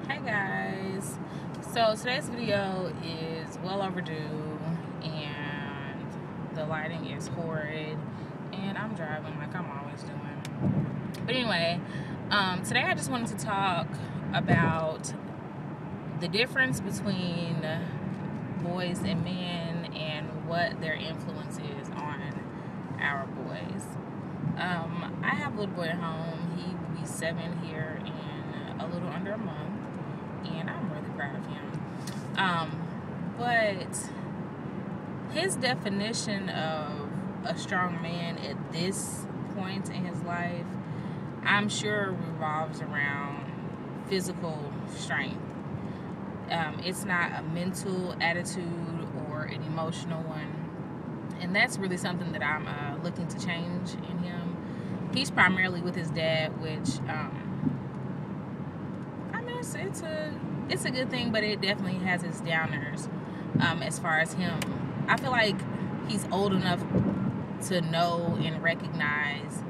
Hey guys, so today's video is well overdue and the lighting is horrid and I'm driving like I'm always doing. But anyway, today I just wanted to talk about the difference between boys and men and what their influence is on our boys. I have a little boy at home. He will be 7 here in a little under a month. And I'm really proud of him. But his definition of a strong man at this point in his life, I'm sure revolves around physical strength. It's not a mental attitude or an emotional one. And that's really something that I'm looking to change in him. He's primarily with his dad, which it's a good thing, but it definitely has its downers. As far as him, I feel like he's old enough to know and recognize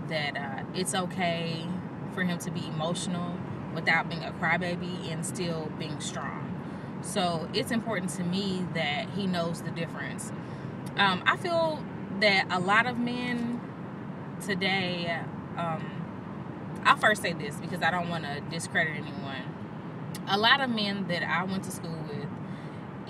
that it's okay for him to be emotional without being a crybaby and still being strong. So it's important to me that he knows the difference. I feel that a lot of men today, I'll first say this because I don't want to discredit anyone. A lot of men that I went to school with,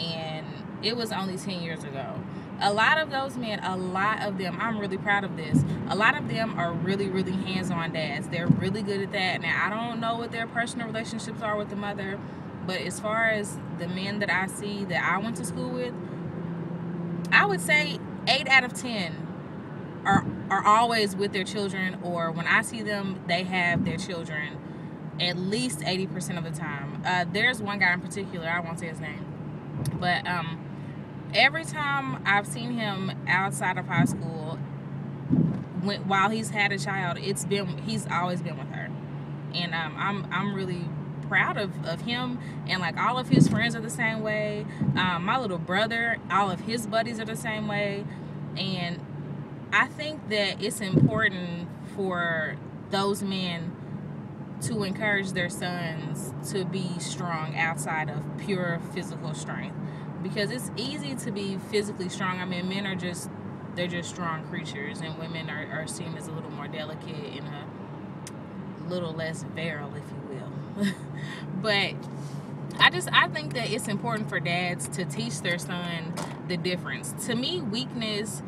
and it was only 10 years ago, a lot of those men, a lot of them, I'm really proud of this, a lot of them are really, really hands-on dads. They're really good at that. Now, I don't know what their personal relationships are with the mother, but as far as the men that I see that I went to school with, I would say 8 out of 10 are always with their children, or when I see them, they have their children at least 80% of the time. There's one guy in particular, I won't say his name, but every time I've seen him outside of high school, while he's had a child, he's always been with her, and I'm really proud of him. And like, all of his friends are the same way. My little brother, all of his buddies are the same way, and I think that it's important for those men to encourage their sons to be strong outside of pure physical strength, because it's easy to be physically strong. I mean, men are just strong creatures, and women are seen as a little more delicate and a little less virile, if you will. But I think that it's important for dads to teach their son the difference. To me, weakness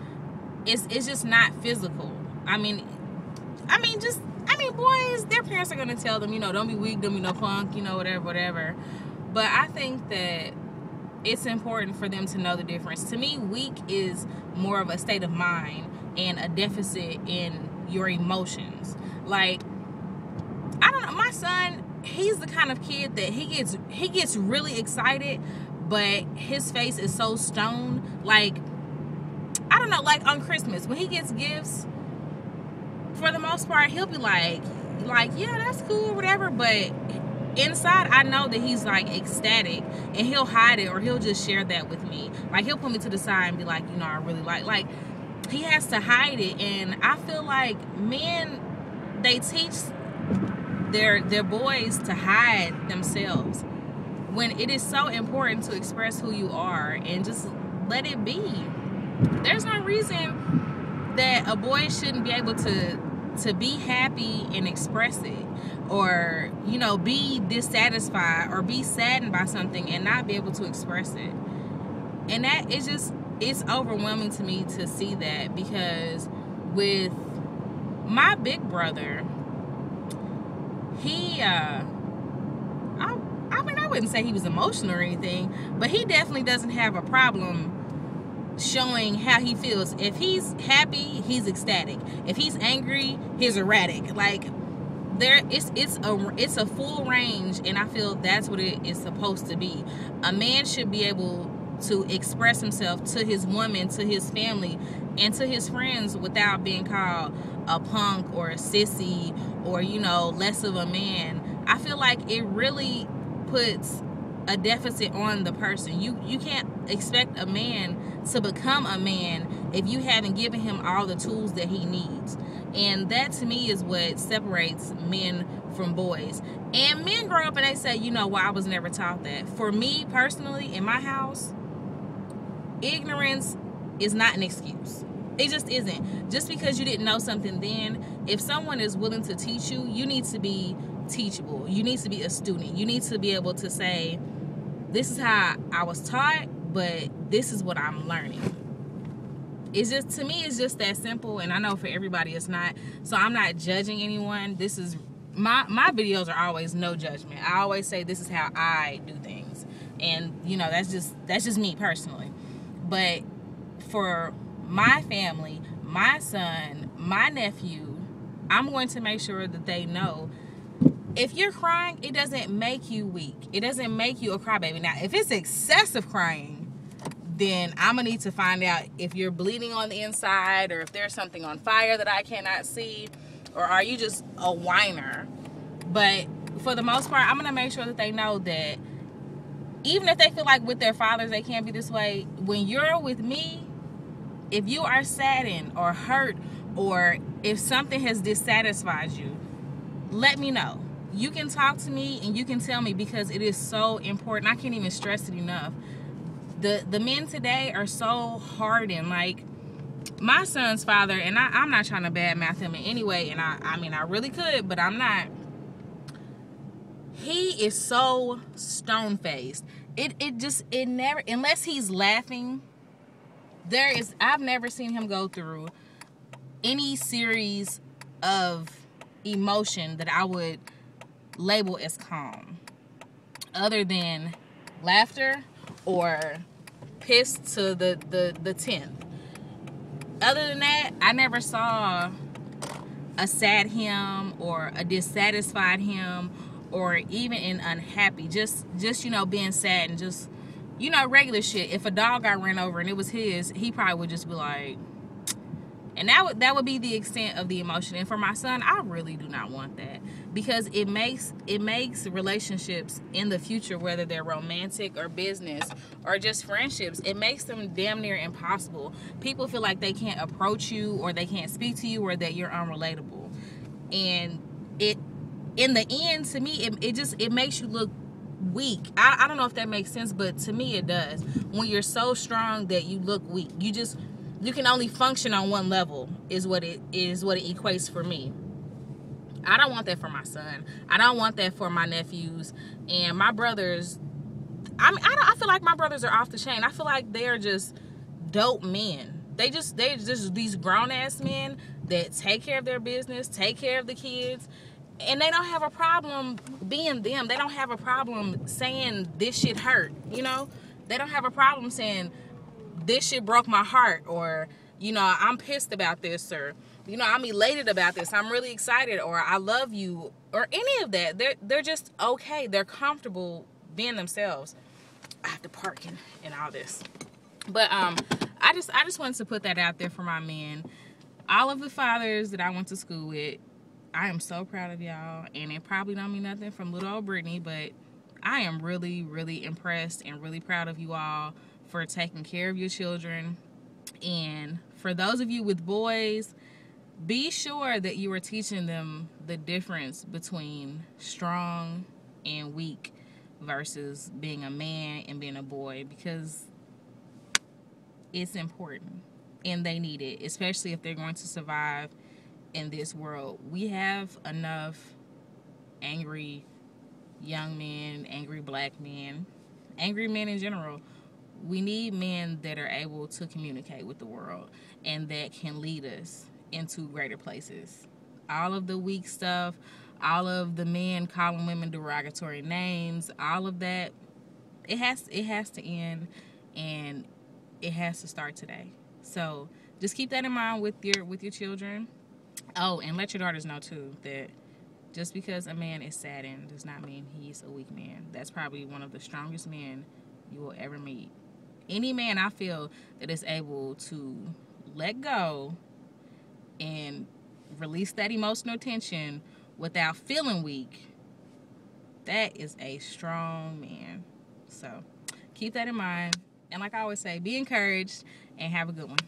it's just not physical. I mean, boys, their parents are gonna tell them, don't be weak, don't be no punk, whatever. But I think that it's important for them to know the difference. To me, weak is more of a state of mind and a deficit in your emotions. Like, I don't know, my son, he's the kind of kid that he gets really excited, but his face is so stone. Like, I don't know, like on Christmas, when he gets gifts, for the most part, he'll be like, yeah, that's cool, whatever. But inside, I know that he's like ecstatic, and he'll hide it, or he'll just share that with me. Like, he'll put me to the side and be like, I really like he has to hide it. And I feel like men, they teach their boys to hide themselves, when it is so important to express who you are and just let it be. There's no reason that a boy shouldn't be able to be happy and express it, or be dissatisfied or be saddened by something and not be able to express it. And that is just, it's overwhelming to me to see that, because with my big brother, he I wouldn't say he was emotional or anything, but he definitely doesn't have a problem showing how he feels. If he's happy, he's ecstatic. If he's angry, he's erratic. Like, it's a full range, and I feel that's what it is supposed to be. A man should be able to express himself to his woman, to his family, and to his friends without being called a punk or a sissy or less of a man. I feel like it really puts a deficit on the person. You can't expect a man to become a man if you haven't given him all the tools that he needs. And that to me is what separates men from boys. And men grow up and they say, you know, well, I was never taught that. For me personally, in my house, ignorance is not an excuse. It just isn't. Just because you didn't know something then, if someone is willing to teach you, you need to be teachable. You need to be a student. You need to be able to say, this is how I was taught, but this is what I'm learning. It's just, to me, it's just that simple. And I know for everybody it's not. So I'm not judging anyone. This is, my videos are always no judgment. I always say this is how I do things. And, you know, that's just me personally. But for my family, my son, my nephew, I'm going to make sure that they know, if you're crying, it doesn't make you weak. It doesn't make you a crybaby. Now, if it's excessive crying, then I'm going to need to find out if you're bleeding on the inside, or if there's something on fire that I cannot see, or are you just a whiner. But for the most part, I'm going to make sure that they know that even if they feel like with their fathers they can't be this way, when you're with me, if you are saddened or hurt, or if something has dissatisfied you, let me know. You can talk to me and you can tell me, because it is so important. I can't even stress it enough. The men today are so hardened. Like, my son's father, and I'm not trying to badmouth him in any way, and I mean, I really could, but I'm not. He is so stone-faced. It never, unless he's laughing, I've never seen him go through any series of emotion that I would label as calm, other than laughter or pissed to the 10th. Other than that, I never saw a sad him or a dissatisfied him, or even an unhappy, just you know, being sad and just, you know, regular shit. If a dog got ran over and it was his, he probably would just be like, and that would be the extent of the emotion. And for my son, I really do not want that, because it makes relationships in the future, whether they're romantic or business or just friendships, it makes them damn near impossible. People feel like they can't approach you, or they can't speak to you, or that you're unrelatable. And it, in the end, to me, it makes you look weak. I don't know if that makes sense, but to me it does. When you're so strong that you look weak, you can only function on one level, is what it equates for me. I don't want that for my son. I don't want that for my nephews and my brothers. I feel like my brothers are off the chain. I feel like they're just dope men. They're just these grown ass men that take care of their business, take care of the kids, and they don't have a problem being them. They don't have a problem saying this shit hurt, you know? They don't have a problem saying this shit broke my heart, or, you know, I'm pissed about this, or, you know, I'm elated about this, I'm really excited, or I love you, or any of that. They're just okay. They're comfortable being themselves. I have to park and all this. But I just wanted to put that out there for my men. All of the fathers that I went to school with, I am so proud of y'all. And it probably don't mean nothing from little old Brittany, but I am really, really impressed and really proud of you all for taking care of your children. And for those of you with boys, be sure that you are teaching them the difference between strong and weak versus being a man and being a boy, because it's important and they need it, especially if they're going to survive in this world. We have enough angry young men, angry black men, angry men in general. We need men that are able to communicate with the world and that can lead us into greater places. All of the weak stuff, all of the men calling women derogatory names, all of that, it has to end, and it has to start today. So just keep that in mind with your children. Oh, and let your daughters know too that just because a man is saddened does not mean he's a weak man. That's probably one of the strongest men you will ever meet. Any man I feel that is able to let go and release that emotional tension without feeling weak, that is a strong man. So keep that in mind. And like I always say, be encouraged and have a good one.